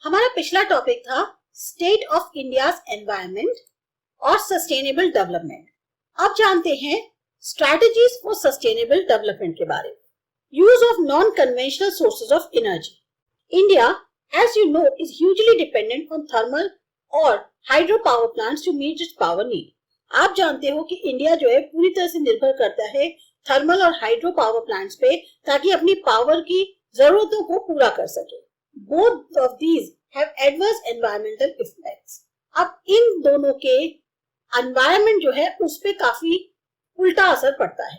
हमारा पिछला टॉपिक था स्टेट ऑफ इंडियाज एनवायरनमेंट और सस्टेनेबल डेवलपमेंट। अब जानते हैं स्ट्रैटेजीज फॉर सस्टेनेबल डेवलपमेंट के बारे में। Use of non conventional sources of energy. India, as you know, is hugely dependent on thermal और hydro power plants to meet its power need. आप जानते हो कि इंडिया जो है पूरी तरह से निर्भर करता है थर्मल और हाइड्रो पावर प्लांट्स पे, ताकि अपनी पावर की जरूरतों को पूरा कर सके। Both of these have adverse environmental effects. अब इन दोनों के environment जो है उस पे काफी उल्टा असर पड़ता है।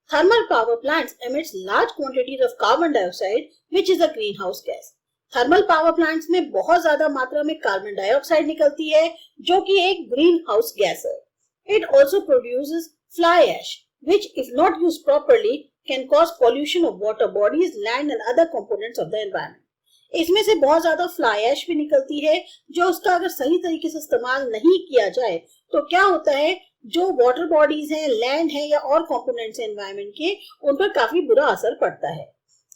Thermal power plants emits large quantities of carbon dioxide, which is a greenhouse gas. Thermal power plants में बहुत ज्यादा मात्रा में कार्बन डाइऑक्साइड निकलती है, जो कि एक ग्रीन हाउस गैस है। It also produces fly ash, which, if not used properly, can cause pollution of water bodies, land, and other components of the environment. इसमें से बहुत ज्यादा फ्लाई ऐश भी निकलती है, जो उसका अगर सही तरीके से इस्तेमाल नहीं किया जाए तो क्या होता है, जो वाटर बॉडीज हैं, लैंड है या और कंपोनेंट्स हैं एनवायरनमेंट के, उन पर काफी बुरा असर पड़ता है।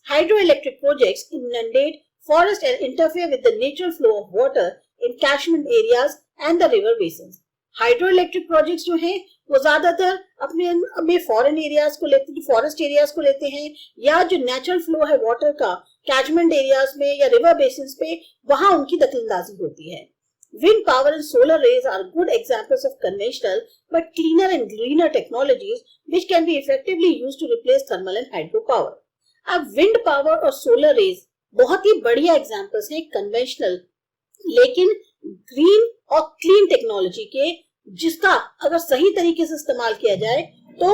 Hydro electric projects inundate forest and interfere with the natural flow of water in catchment areas and the river basins. Hydro electric projects जो हैं वो ज्यादातर अपने फॉरेन एरियाज को लेते हैं, फॉरेस्ट एरियाज को लेते हैं, या जो नेचुरल फ्लो है वाटर का कैचमेंट एरियाज में या रिवर बेसिन्स पे, वहां उनकी दखलंदाजी होती है। Wind power and solar rays are good examples of conventional but cleaner and greener technologies which can be effectively used to replace thermal and hydro power. अब विंड पावर और सोलर रेज बहुत ही बढ़िया एग्जांपल्स हैं conventional लेकिन green और clean technology के, जिसका अगर सही तरीके से इस्तेमाल किया जाए तो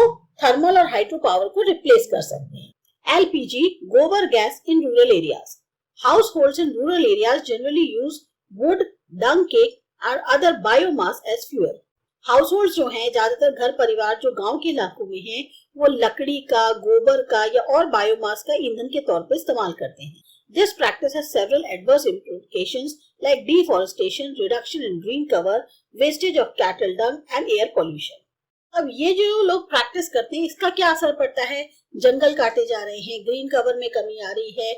थर्मल और हाइड्रो पावर को रिप्लेस कर सकते हैं। LPG, गोबर gas in rural areas. Households in rural areas generally use wood, dung cake or other biomass as fuel. Households जो हैं, ज्यादातर घर परिवार जो गांव के इलाकों में हैं, वो लकड़ी का, गोबर का या और बायोमास का ईंधन के तौर पर इस्तेमाल करते हैं। This practice has several adverse implications like deforestation, reduction in green cover, wastage of cattle dung and air pollution. अब ये जो लोग प्रैक्टिस करते हैं, इसका क्या असर पड़ता है? जंगल काटे जा रहे हैं, ग्रीन कवर में कमी आ रही है,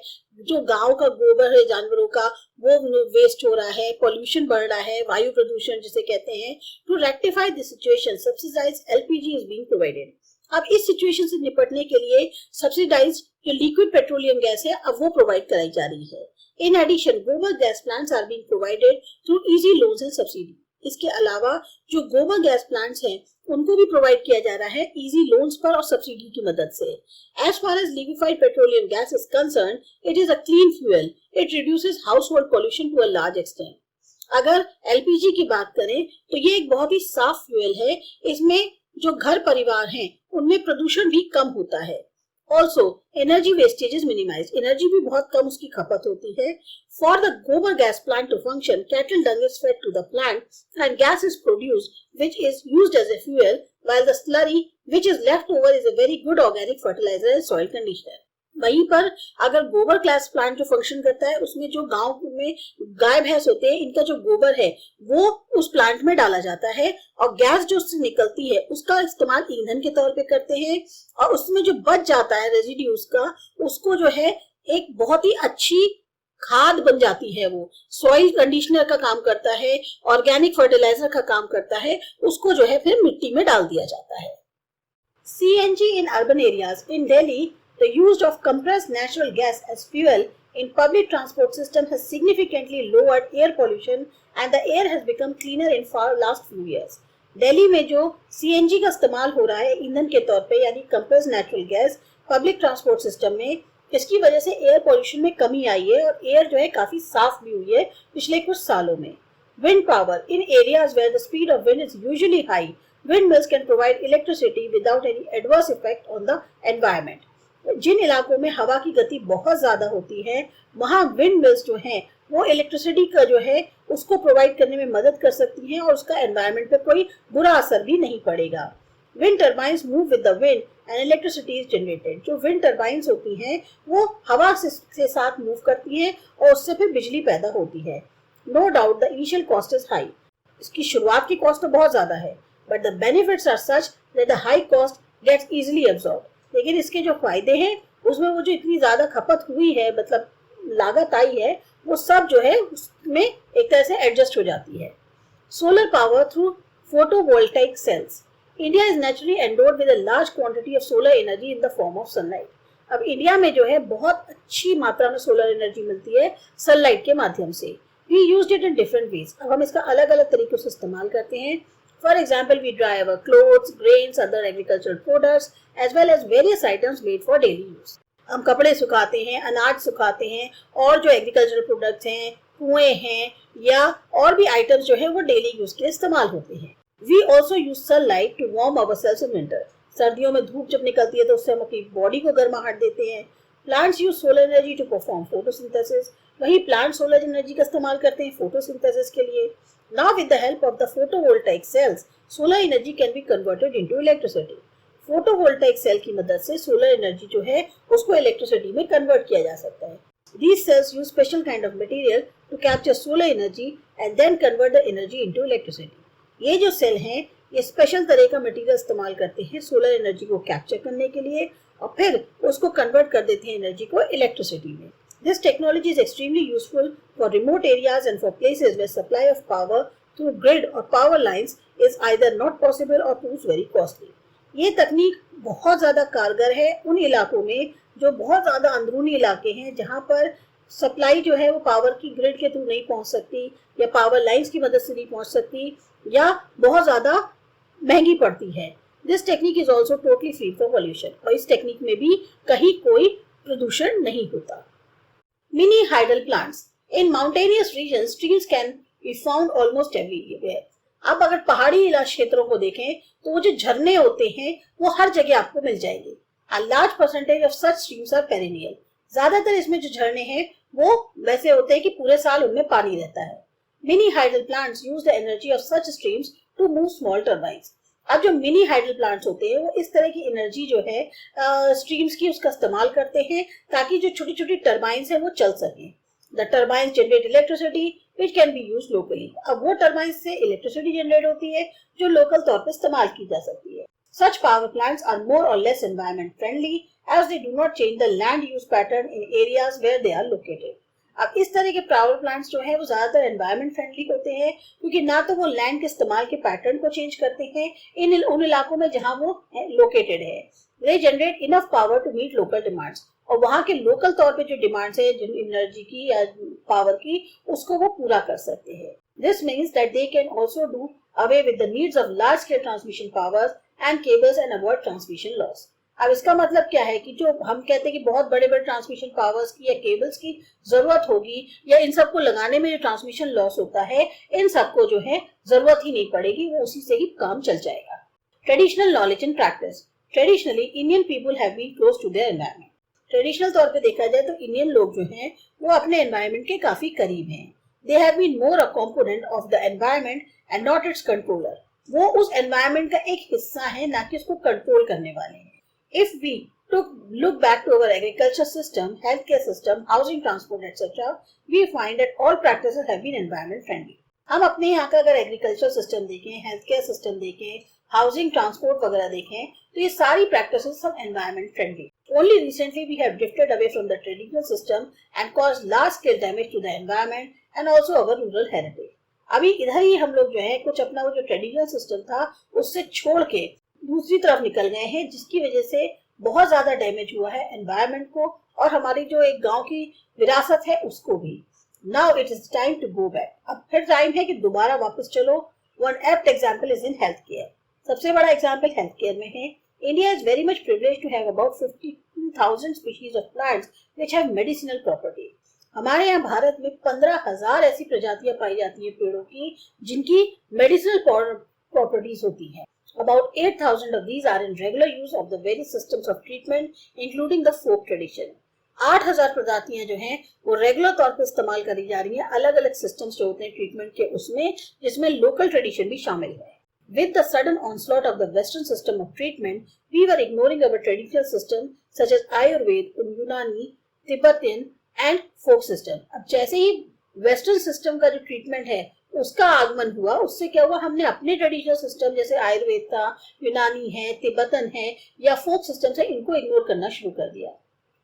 जो गांव का गोबर है जानवरों का वो वेस्ट हो रहा है, पॉल्यूशन बढ़ रहा है, वायु प्रदूषण जिसे कहते हैं। To rectify this situation subsidized LPG is being provided. अब इस सिचुएशन से निपटने के लिए सब्सिडाइज्ड जो लिक्विड पेट्रोलियम गैस है अब वो प्रोवाइड कराई जा रही है। इन एडिशन गोबर gas plants are being provided through easy loans and subsidy. इसके अलावा जो गोबर गैस प्लांट्स हैं उनको भी प्रोवाइड किया जा रहा है इजी लोन्स पर और सब्सिडी की मदद से। As far as liquefied petroleum gas is concern, it is a clean fuel, it reduces household pollution to a large extent. अगर LPG की बात करें तो ये एक बहुत ही साफ फ्यूल है, इसमें जो घर परिवार हैं उनमें प्रदूषण भी कम होता है। Also, energy wastage is minimized. Energy भी बहुत कम उसकी खपत होती है। For the gobar gas plant to function, cattle dung is fed to the plant and gas is produced, which is used as a fuel, while the slurry which is left over is a very good organic fertilizer and soil conditioner. वहीं पर अगर गोबर gas plant जो function करता है, उसमें जो गांव में गाय भैंस होते हैं, इनका जो गोबर है वो उस प्लांट में डाला जाता है और गैस जो उससे निकलती है उसका इस्तेमाल ईंधन के तौर पे करते हैं, और उसमें जो बच जाता है रेजिड्यूज का, उसको जो है एक बहुत ही अच्छी खाद बन जाती है, वो सॉइल कंडीशनर का काम करता है, ऑर्गेनिक फर्टिलाइजर का काम करता है, उसको जो है फिर मिट्टी में डाल दिया जाता है। CNG in urban areas. In Delhi, the use of compressed natural gas as fuel in public transport system has significantly lowered air pollution and the air has become cleaner in far last few years. Delhi में जो CNG का इस्तेमाल हो रहा है ईंधन के तौर पे, यानी compressed natural gas public transport system में, इसकी वजह से एयर पोल्यूशन में कमी आई है और एयर जो है काफी साफ भी हुई है पिछले कुछ सालों में। Wind power. In areas where the speed of wind is usually high, windmills can provide electricity without any adverse effect on the environment. जिन इलाकों में हवा की गति बहुत ज्यादा होती है, वहां विंड मिल्स जो हैं वो इलेक्ट्रिसिटी का जो है उसको प्रोवाइड करने में मदद कर सकती हैं और उसका एनवायरनमेंट पे कोई बुरा असर भी नहीं पड़ेगा। Wind turbines move with the wind and electricity is generated. जो विंड टर्बाइंस होती हैं वो हवा से साथ मूव करती हैं और उससे फिर बिजली पैदा होती है। No doubt the initial cost is high. इसकी शुरुआत की कॉस्ट तो बहुत ज्यादा है, but the benefits are such that the high cost gets easily absorb. लेकिन इसके जो फायदे हैं उसमें वो जो इतनी ज्यादा खपत हुई है, मतलब लागत आई है, वो सब जो है में एक तरह से एडजस्ट हो जाती है। Solar power through photovoltaic cells. India is naturally endowed with a large quantity of solar energy in the form of sunlight. अब इंडिया में जो है बहुत अच्छी मात्रा में सोलर एनर्जी मिलती है सनलाइट के माध्यम से। We used it in different ways. अब हम इसका अलग अलग तरीकों से इस्तेमाल करते हैं। For example, we dry our clothes, grains, other agricultural products as well as various items made for daily use. हम कपड़े सुखाते हैं, अनाज सुखाते हैं, और जो एग्रीकल्चरल प्रोडक्ट्स हैं, कुएं हैं, या और भी आइटम्स जो है वो डेली यूज के इस्तेमाल होते हैं। We also use sunlight to warm ourselves in winter. सर्दियों में धूप जब निकलती है तो उससे हम अपनी बॉडी को गर्माहट देते हैं। Plants use solar energy to perform photosynthesis. वहीं प्लांट सोलर एनर्जी का इस्तेमाल करते हैं फोटोसिंथेसिस के लिए। Now with the help of the photovoltaic cells, solar energy can be converted into electricity. Photovoltaic cell की मदद से सोलर एनर्जी जो है उसको इलेक्ट्रिसिटी में कन्वर्ट किया जा सकता है। These cells use special kind of material to capture solar energy and then convert the energy into electricity. ये जो सेल हैं ये स्पेशल तरह का मटेरियल इस्तेमाल करते हैं सोलर एनर्जी को कैप्चर करने के लिए और फिर उसको कन्वर्ट कर देते हैं एनर्जी को इलेक्ट्रिसिटी में। This technology is extremely useful for remote areas and for places where supply of power through grid or power lines is either not possible or proves very costly. ये तकनीक बहुत ज़्यादा कारगर है उन इलाकों में जो बहुत ज़्यादा अंदरूनी इलाके हैं जहाँ पर सप्लाई जो है वो पावर की ग्रिड के थ्रू नहीं पहुँच सकती या पावर लाइंस की मदद से नहीं पहुँच सकती या बहुत ज़्यादा महंगी पड़ती है। This technique is also totally free from pollution. और इस टेक्निक में भी कहीं कोई प्रदूषण नहीं होता। Mini hydel plants. In mountainous region streams can be found almost everywhere. अब अगर पहाड़ी क्षेत्रों को देखें तो वो जो झरने होते हैं वो हर जगह आपको मिल जाएंगे। A large percentage of such streams are perennial. ज्यादातर इसमें जो झरने हैं वो वैसे होते हैं कि पूरे साल उनमें पानी रहता है। Mini hydel plants use the energy of such streams to move small turbines. अब जो मिनी हाइडल प्लांट्स होते हैं वो इस तरह की एनर्जी जो है स्ट्रीम्स की उसका इस्तेमाल करते हैं ताकि जो छोटी छोटी टर्बाइंस है वो चल सकें। The turbines generate electricity which can be used locally. अब वो टर्बाइंस से इलेक्ट्रिसिटी जनरेट होती है जो लोकल तौर पर इस्तेमाल की जा सकती है। Such power plants are more or less environment friendly as they do not change the land use pattern in areas where they are located. अब इस तरह के पावर प्लांट्स जो है वो ज्यादातर एनवायरमेंट फ्रेंडली होते हैं क्योंकि ना तो वो लैंड के इस्तेमाल के पैटर्न को चेंज करते हैं उन इलाकों में जहां वो लोकेटेड है। They generate enough power to meet local demands. और वहां के लोकल तौर पे जो डिमांड्स है जिन एनर्जी की या पावर की उसको वो पूरा कर सकते हैं। This means that they can also do away with the needs of large scale transmission powers and cables and avoid transmission loss. अब इसका मतलब क्या है कि जो हम कहते हैं कि बहुत बड़े बड़े ट्रांसमिशन पावर्स की या केबल्स की जरूरत होगी या इन सबको लगाने में जो ट्रांसमिशन लॉस होता है इन सबको जो है जरूरत ही नहीं पड़ेगी, वो उसी से ही काम चल जाएगा। Traditional knowledge and practice. Traditionally Indian people have been close to their environment. Traditional तौर पे देखा जाए तो इंडियन लोग जो हैं वो अपने एनवायरनमेंट के काफी करीब हैं। They have been more a component of the environment and not its controller. वो उस एनवायरनमेंट का एक हिस्सा है ना कि उसको कंट्रोल करने वाले हैं। If we look back to our agriculture system, healthcare system, housing, transport, etc., we find that all practices have been environment friendly. हम अपने यहाँ का अगर एग्रीकल्चर सिस्टम देखें, हेल्थ केयर सिस्टम देखें, हाउसिंग ट्रांसपोर्ट वगैरह देखें तो ये सारी प्रैक्टिसेस सब environment friendly. Only recently we have drifted away from the traditional system and caused large scale damage to the environment and also our rural heritage. अभी इधर ही हम लोग जो है कुछ अपना वो जो ट्रेडिशनल सिस्टम था उससे छोड़ के दूसरी तरफ निकल गए हैं जिसकी वजह से बहुत ज्यादा डैमेज हुआ है एनवायरनमेंट को और हमारी जो एक गांव की विरासत है उसको भी। Now it is time to go back. अब फिर टाइम है कि दोबारा वापस चलो। One apt example is in health care. सबसे बड़ा एग्जांपल हेल्थ केयर में है। India is very much privileged to have about 15,000 species of plants which have medicinal property. हमारे यहाँ भारत में 15,000 ऐसी प्रजातियां पाई जाती है पेड़ों की जिनकी मेडिसिनल प्रॉपर्टीज होती है। About 8,000 of these are in regular use of the various systems of treatment, including the folk tradition. 8,000 प्रजातियां जो हैं वो रेगुलर तौर पर इस्तेमाल करी जा रही हैं अलग अलग सिस्टम्स जो होते हैं ट्रीटमेंट के उसमें जिसमें लोकल ट्रेडिशन भी शामिल है। With the sudden onslaught of the Western system of treatment, we were ignoring our traditional system such as Ayurveda, Unani, Tibetan and folk system. अब जैसे ही वेस्टर्न सिस्टम का जो ट्रीटमेंट है उसका आगमन हुआ उससे क्या हुआ हमने अपने ट्रेडिशनल सिस्टम जैसे आयुर्वेद था, यूनानी है, तिब्बतन है या फोक सिस्टम है इनको इग्नोर करना शुरू कर दिया।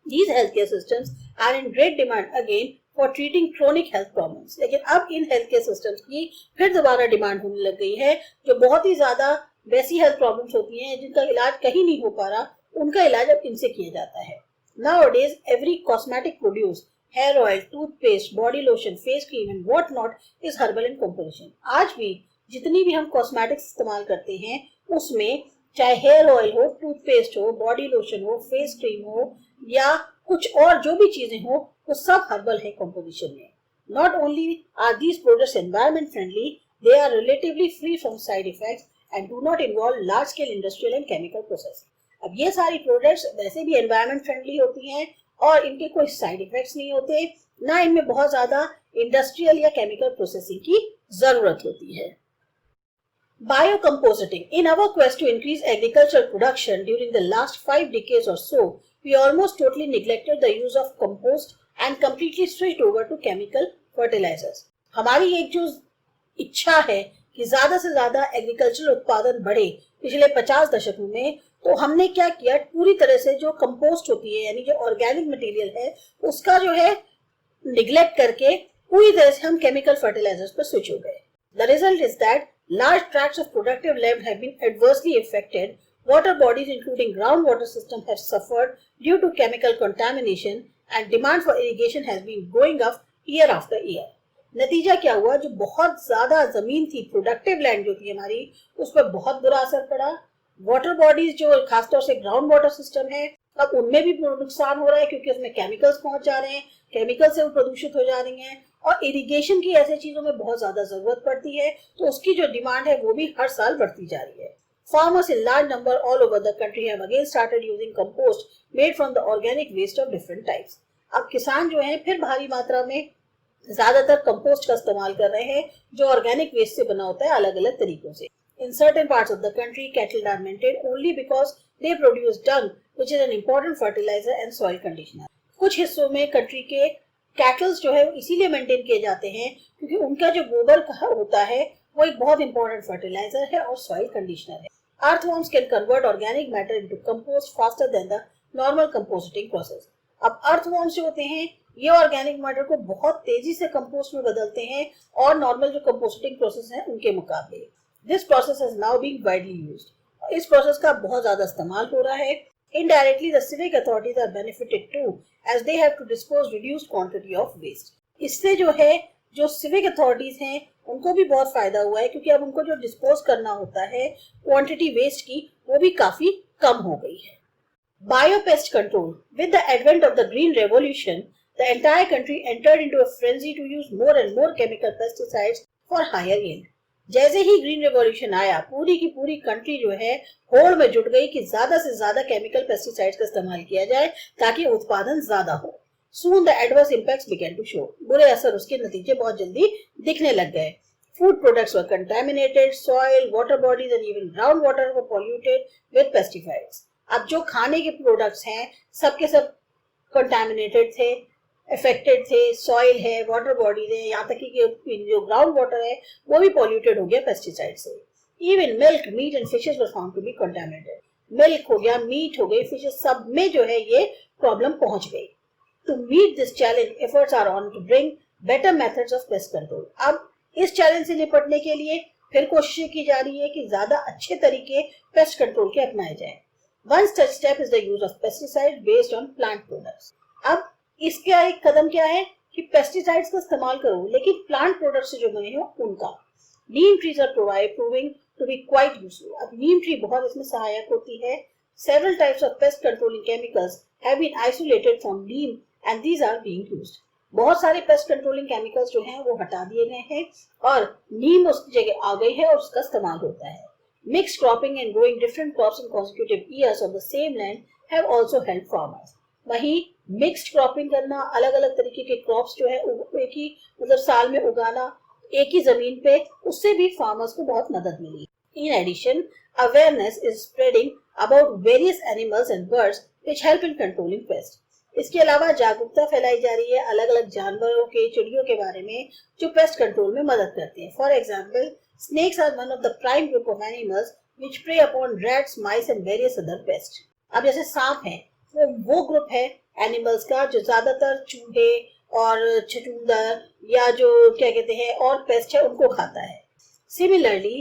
These healthcare systems are in great demand again for treating chronic health problems. लेकिन अब इन हेल्थ केयर सिस्टम्स की फिर दोबारा डिमांड होने लग गई है, जो बहुत ही ज्यादा वैसी हेल्थ प्रॉब्लम्स होती हैं जिनका इलाज कहीं नहीं हो पा रहा, उनका इलाज अब इनसे किया जाता है। Nowadays, every cosmetic produce, hair oil, toothpaste, body lotion, face cream and what not is herbal in composition। आज भी जितनी भी हम कॉस्मेटिक्स इस्तेमाल करते हैं उसमें चाहे हेयर ऑयल हो, टूथपेस्ट हो, बॉडी लोशन हो, फेस क्रीम हो या कुछ और जो भी चीजें हो, वो सब हर्बल है कंपोजिशन में। Not only are these products environment friendly, they are relatively free from side effects and do not involve large scale industrial and chemical processing। अब ये सारी प्रोडक्ट्स वैसे भी एनवायरमेंट फ्रेंडली होती हैं और इनके कोई साइड इफेक्ट्स नहीं होते, ना इनमें बहुत ज्यादा इंडस्ट्रियल या केमिकल प्रोसेसिंग की जरूरत होती है। Biocompositing. In our quest to increase agricultural production during the last 5 decades or so, we almost totally neglected the use of compost and completely switched over to chemical fertilizers। हमारी एक जो इच्छा है कि ज्यादा से ज्यादा एग्रीकल्चरल उत्पादन बढ़े पिछले 50 दशकों में, तो हमने क्या किया, पूरी तरह से जो कंपोस्ट होती है यानी जो ऑर्गेनिक मटेरियल है उसका जो है निग्लेक्ट करके पूरी तरह से हम केमिकल फर्टिलाइजर्स पर स्विच हो गए। The result is that large tracts of productive land have been adversely affected, water bodies including groundwater system have suffered due to chemical contamination and demand for irrigation has been going up year after year। नतीजा क्या हुआ, जो बहुत ज्यादा जमीन थी, productive land जो थी हमारी, उस पर बहुत बुरा असर पड़ा। वाटर बॉडीज जो खासतौर से ग्राउंड वाटर सिस्टम है, अब उनमें भी नुकसान हो रहा है क्योंकि उसमें केमिकल्स पहुंच जा रहे हैं, केमिकल से वो प्रदूषित हो जा रही हैं और इरिगेशन की ऐसे चीजों में बहुत ज्यादा जरूरत पड़ती है, तो उसकी जो डिमांड है वो भी हर साल बढ़ती जा रही है। Farmers in large number all over the country have again started using compost made from the organic waste of different types। अब किसान जो हैं फिर भारी मात्रा में ज्यादातर कंपोस्ट का इस्तेमाल कर रहे हैं जो ऑर्गेनिक वेस्ट से बना होता है अलग अलग तरीकों से। In certain parts of the country, cattle are maintained only because they produce dung, which is an important fertilizer and soil conditioner। कुछ हिस्सों में कंट्री के कैटल्स जो है इसीलिए मेंटेन किए जाते हैं क्योंकि उनका जो गोबर होता है वो एक बहुत इंपॉर्टेंट फर्टिलाइजर है और सॉइल कंडीशनर है। Earthworms can convert organic matter into compost faster than the normal composting process। अब अर्थवॉर्म्स जो होते हैं ये ऑर्गेनिक मैटर को बहुत तेजी से कंपोस्ट में बदलते हैं और नॉर्मल जो कंपोस्टिंग प्रोसेस है उनके मुकाबले। This process is now being widely used. इस प्रोसेस का बहुत ज्यादा इस्तेमाल हो रहा है। Indirectly, the civic authorities are benefited too, as they have to dispose reduced quantity of waste। इससे जो है जो सिविक अथॉरिटीज हैं उनको भी बहुत फायदा हुआ है क्योंकि अब उनको जो डिस्पोज करना होता है क्वांटिटी वेस्ट की वो भी काफी कम हो गई है। Biopest control. With the advent of the Green Revolution, the entire country entered into a frenzy to use more and more chemical pesticides for higher yield। जैसे ही ग्रीन रेवोल्यूशन आया, पूरी की पूरी कंट्री जो है होड़ में जुट गई कि ज्यादा से ज्यादा केमिकल पेस्टिसाइड्स का इस्तेमाल किया जाए ताकि उत्पादन ज्यादा हो। Soon the adverse impacts began to show। बुरे असर, उसके नतीजे बहुत जल्दी दिखने लग गए। Food products were contaminated, soil, water bodies and even groundwater were polluted with pesticides। अब जो खाने के प्रोडक्ट्स हैं सब के सब कंटामिनेटेड थे, अफेक्टेड थे, सॉइल है, वाटर बॉडीज है, यहाँ तक कि जो ग्राउंड वाटर है वो भी पॉल्यूटेड हो गया पेस्टिसाइड से। Even milk, meat and fishes were found to be contaminated. Milk हो गया, मीट हो गई, फिशेस, सब में जो है ये प्रॉब्लम पहुंच गई। To meet this challenge, efforts are on to bring better methods of pest control. अब इस चैलेंज से निपटने के लिए फिर कोशिश की जा रही है कि ज्यादा अच्छे तरीके पेस्ट कंट्रोल के अपनाए जाए। One such step is the use of pesticides based on plant products। अब इसका एक कदम क्या है कि पेस्टिसाइड्स का इस्तेमाल करो लेकिन प्लांट प्रोडक्ट से जो बने हो उनका। Neem trees are proving to be quite useful. अब नीम ट्री बहुत इसमें सहायक होती है। Several types of pest controlling chemicals have been isolated from neem and these are being used। बहुत सारे पेस्ट कंट्रोलिंग केमिकल्स जो हैं वो हटा दिए गए हैं और नीम उस जगह आ गई है और उसका इस्तेमाल होता है। Mixed cropping and growing different crops in consecutive years on the same land have also helped farmers। वहीं मिक्स्ड क्रॉपिंग करना, अलग अलग तरीके के क्रॉप्स जो है एक ही मतलब साल में उगाना एक ही जमीन पे, उससे भी फार्मर्स को बहुत मदद मिली। In addition, awareness is spreading about various animals and birds which help in controlling pests। इसके अलावा जागरूकता फैलाई जा रही है अलग अलग जानवरों के, चिड़ियों के बारे में जो पेस्ट कंट्रोल में मदद करते हैं। For example, snakes are one of the prime group of animals which prey upon rats, mice and various other pests। अब जैसे सांप है वो ग्रुप है एनिमल्स का जो ज्यादातर चूहे और छछूंदर या जो क्या कहते हैं और पेस्ट है उनको खाता है। Similarly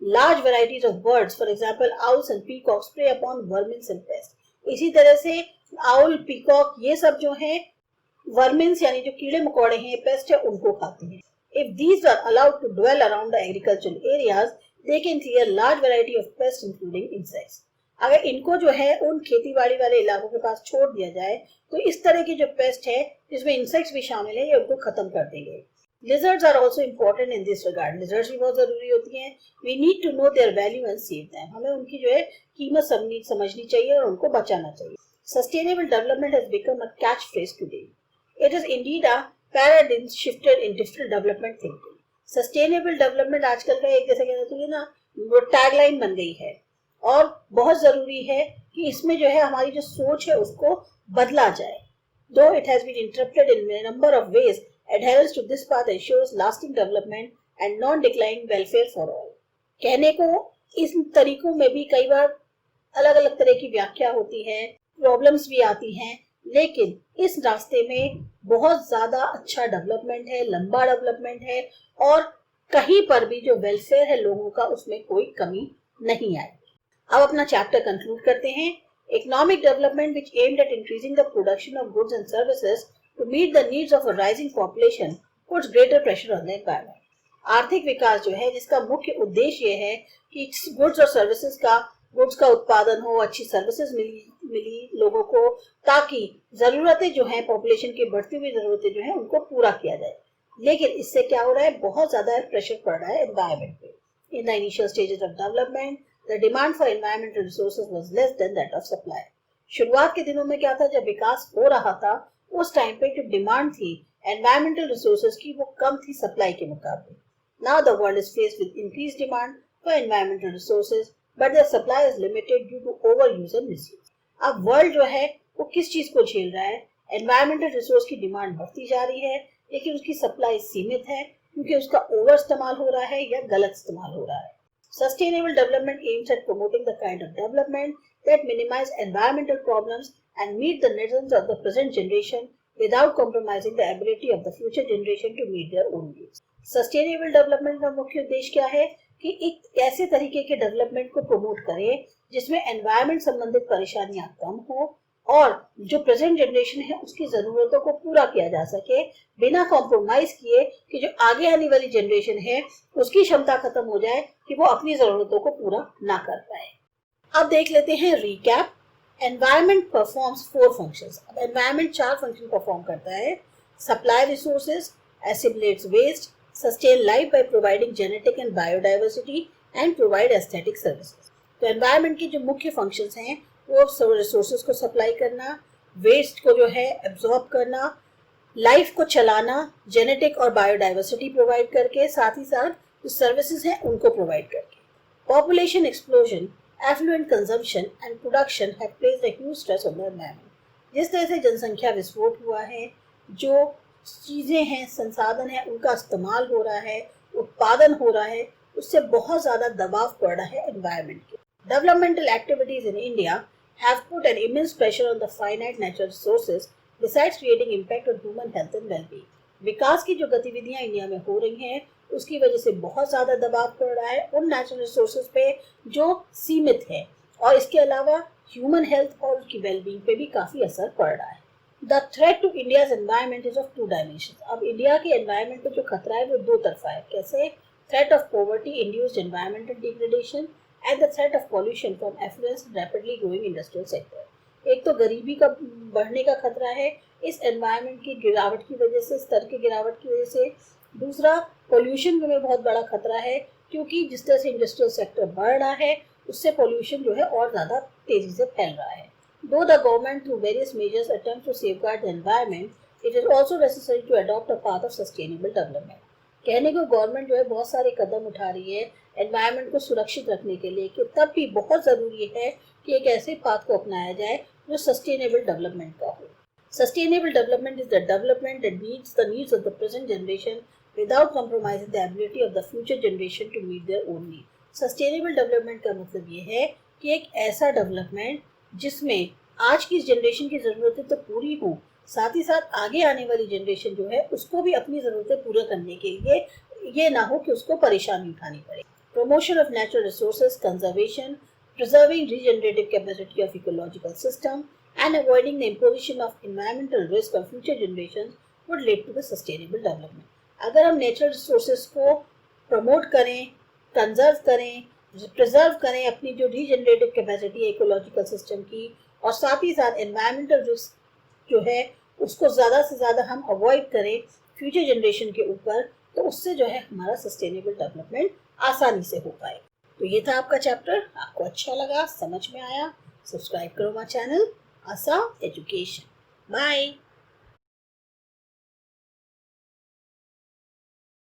large varieties of birds for example owls and peacocks prey upon vermins and pest. इसी तरह से आउल, पीकॉक ये सब जो है वर्मिन्स यानी जो कीड़े मकोड़े हैं, पेस्ट है, उनको खाते हैं। If these are allowed to dwell around the agricultural areas, they can clear large variety of pests including insects. अगर इनको जो है उन खेती बाड़ी वाले इलाकों के पास छोड़ दिया जाए तो इस तरह की जो पेस्ट है जिसमें इंसेक्ट्स भी शामिल है ये उनको खत्म कर देंगे। Lizards are also important in this regard. Lizards भी बहुत जरूरी होती हैं। We need to know their value and save them. हमें उनकी जो है कीमत समझनी चाहिए और उनको बचाना चाहिए। Sustainable development has become a catchphrase today. It is indeed a paradigm shifted in digital development thinking. Sustainable development आजकल का एक जैसे कहना चाहिए ना टैगलाइन बन गई है और बहुत जरूरी है कि इसमें जो है हमारी जो सोच है उसको बदला जाए। Though it has been interpreted in a number of ways, adherence to this path ensures lasting development and non-declining welfare for all. कहने को इस तरीकों में भी कई बार अलग अलग तरह की व्याख्या होती है, प्रॉब्लम्स भी आती हैं, लेकिन इस रास्ते में बहुत ज्यादा अच्छा डेवलपमेंट है, लंबा डेवलपमेंट है और कहीं पर भी जो वेलफेयर है लोगों का उसमें कोई कमी नहीं आएगी। अब अपना चैप्टर कंक्लूड करते हैं। Economic development which aimed at increasing the production of goods and services to meet the needs of a rising population puts greater pressure on the environment. आर्थिक विकास जो है जिसका मुख्य उद्देश्य ये है कि गुड्स और सर्विसेज का गुड्स का उत्पादन हो, अच्छी सर्विसेज मिली लोगों को, ताकि जरूरतें जो हैं पॉपुलेशन की बढ़ती हुई जरूरतें जो हैं उनको पूरा किया जाए। लेकिन इससे क्या हो रहा है, बहुत ज्यादा प्रेशर पड़ रहा है एनवायरमेंट पे। In the initial stages of development the demand for environmental resources was less than that of supply. शुरुआत के दिनों में क्या था, जब विकास हो रहा था उस टाइम पे जो डिमांड थी एनवायरमेंटल रिसोर्सेज की वो कम थी सप्लाई के मुकाबले। Now the world is faced with increased demand for environmental resources but their supply is limited due to overuse and misuse. अब वर्ल्ड जो है वो किस चीज को झेल रहा है, एनवायरमेंटल रिसोर्स की डिमांड बढ़ती जा रही है लेकिन उसकी सप्लाई सीमित है क्योंकि उसका ओवर इस्तेमाल हो रहा है या गलत इस्तेमाल हो रहा है। Sustainable development aims at promoting the kind of development that minimize environmental problems and meet the needs of the present generation without compromising the ability of the future generation to meet their own needs. Sustainable development का मुख्य उद्देश्य क्या है कि एक ऐसे तरीके के डेवलपमेंट को प्रमोट करें जिसमें एनवायरमेंट संबंधित परेशानियां कम हो और जो प्रेजेंट जनरेशन है उसकी जरूरतों को पूरा किया जा सके बिना कॉम्प्रोमाइज किए कि जो आगे आने वाली जनरेशन है उसकी क्षमता खत्म हो जाए कि वो अपनी जरूरतों को पूरा ना कर पाए। अब देख लेते हैं रिकैप। Environment performs 4 functions. अब एनवायरमेंट 4 फंक्शन परफॉर्म करता है। Supply resources, assimilates waste, sustain life by providing genetic and biodiversity and provide aesthetic services. तो एनवायरनमेंट की जो मुख्य फंक्शंस हैं वो रिसोर्सेज को सप्लाई करना, वेस्ट को जो है एब्जॉर्ब करना, लाइफ को चलाना, जेनेटिक और बायोडाइवर्सिटी प्रोवाइड करके, साथ ही साथ जो सर्विसेज हैं उनको प्रोवाइड करके। Population explosion, affluent consumption and production have placed a huge stress on the environment. जिस तरह से जनसंख्या विस्फोट हुआ है, जो चीज़ें हैं, संसाधन हैं, उनका इस्तेमाल हो रहा है, उत्पादन हो रहा है, उससे बहुत ज़्यादा दबाव पड़ रहा है एनवायरनमेंट के। Developmental activities in India have put an immense pressure on the finite natural resources besides creating impact on human health and wellbeing. विकास की जो गतिविधियां इंडिया में हो रही हैं उसकी वजह से बहुत ज़्यादा दबाव पड़ रहा है उन नेचुरल रिसोर्सेज पे जो सीमित है और इसके अलावा ह्यूमन हेल्थ और उसकी वेलबीइंग पे भी काफ़ी असर पड़ रहा है। The threat to India's environment is of 2 dimensions. अब इंडिया के एनवायरनमेंट को जो खतरा है वो 2 तरफा है। कैसे? Threat of poverty induced environmental degradation and the threat of pollution from affluence rapidly growing industrial sector. एक तो गरीबी का बढ़ने का खतरा है इस एनवायरनमेंट की गिरावट की वजह से, स्तर की गिरावट की वजह से। दूसरा, पोल्यूशन में बहुत बड़ा खतरा है क्योंकि जिस तरह से इंडस्ट्रियल सेक्टर बढ़ रहा है उससे पोल्यूशन जो है और ज़्यादा तेजी से फैल रहा है। Though the government through various measures attempts to safeguard the environment, it is also necessary to adopt a path of sustainable development. कहने को गवर्नमेंट जो है बहुत सारे कदम उठा रही है एनवायरनमेंट को सुरक्षित रखने के लिए, कि तब भी बहुत ज़रूरी है कि एक ऐसे पाथ को अपनाया जाए जो सस्टेनेबल डेवलपमेंट का हो। Sustainable development is the development that meets the needs of the present generation without compromising the ability of the future generation to meet their own needs. Sustainable development का मतलब ये है कि एक ऐसा डेवलपमेंट जिसमें आज की जनरेशन की ज़रूरतें तो पूरी हों, साथ ही साथ आगे आने वाली जनरेशन जो है उसको भी अपनी ज़रूरतें पूरा करने के लिए ये ना हो कि उसको परेशानी उठानी पड़े। Promotion of natural resources conservation, preserving regenerative capacity of ecological system and avoiding the imposition of environmental risk on future generations would lead to the sustainable development. अगर हम नेचुरल रिसोर्सेज को प्रमोट करें, कंजर्व करें, preserve करें अपनी जो regenerative capacity है ecological system की, और साथ ही साथ एनवायरमेंटल रिस्क जो है उसको ज़्यादा से ज़्यादा हम अवॉइड करें फ्यूचर जनरेशन के ऊपर, तो उससे जो है हमारा सस्टेनेबल डेवलपमेंट आसानी से हो पाएगा। तो ये था आपका चैप्टर, आपको अच्छा लगा, समझ में आया, सब्सक्राइब करो माय चैनल आसा एजुकेशन। बाय।